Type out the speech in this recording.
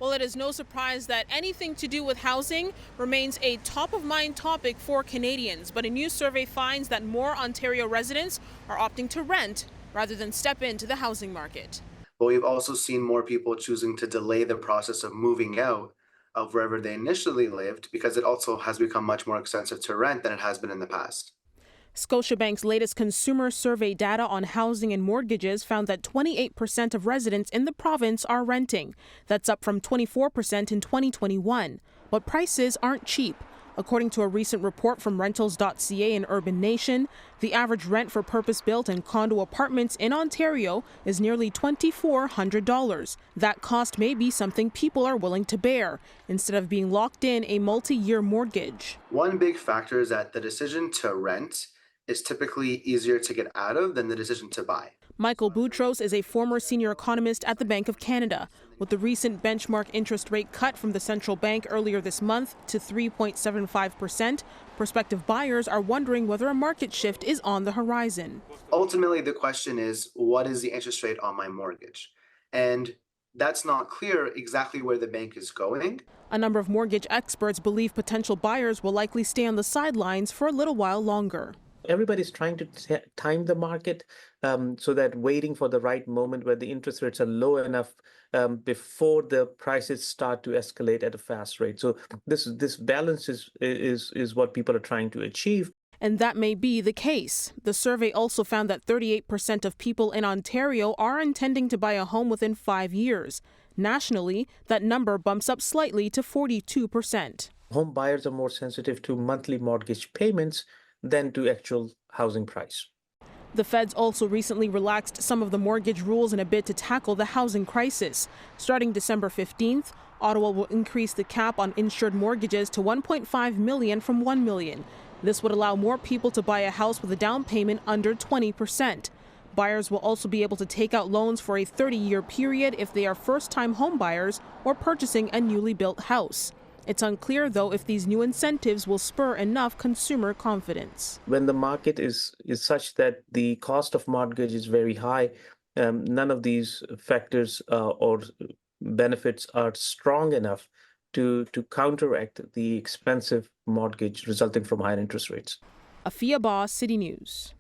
Well, it is no surprise that anything to do with housing remains a top of mind topic for Canadians. But a new survey finds that more Ontario residents are opting to rent rather than step into the housing market. But we've also seen more people choosing to delay the process of moving out of wherever they initially lived because it also has become much more expensive to rent than it has been in the past. Scotiabank's latest consumer survey data on housing and mortgages found that 28% of residents in the province are renting. That's up from 24% in 2021. But prices aren't cheap. According to a recent report from rentals.ca and Urban Nation, the average rent for purpose-built and condo apartments in Ontario is nearly $2,400. That cost may be something people are willing to bear, instead of being locked in a multi-year mortgage. One big factor is that the decision to rent is typically easier to get out of than the decision to buy. Michael Boutros is a former senior economist at the Bank of Canada. With the recent benchmark interest rate cut from the central bank earlier this month to 3.75%, prospective buyers are wondering whether a market shift is on the horizon. Ultimately, the question is, what is the interest rate on my mortgage? And that's not clear exactly where the bank is going. A number of mortgage experts believe potential buyers will likely stay on the sidelines for a little while longer. Everybody's trying to time the market so that waiting for the right moment where the interest rates are low enough before the prices start to escalate at a fast rate. So this balance is what people are trying to achieve. And that may be the case. The survey also found that 38% of people in Ontario are intending to buy a home within 5 years. Nationally, that number bumps up slightly to 42%. Home buyers are more sensitive to monthly mortgage payments than to actual housing price. The feds also recently relaxed some of the mortgage rules in a bid to tackle the housing crisis. Starting December 15th, Ottawa will increase the cap on insured mortgages to $1.5 million from $1 million. This would allow more people to buy a house with a down payment under 20%. Buyers will also be able to take out loans for a 30-year period if they are first-time home buyers or purchasing a newly built house. It's unclear, though, if these new incentives will spur enough consumer confidence. When the market is such that the cost of mortgage is very high, none of these factors or benefits are strong enough to counteract the expensive mortgage resulting from higher interest rates. Afua Baah, City News.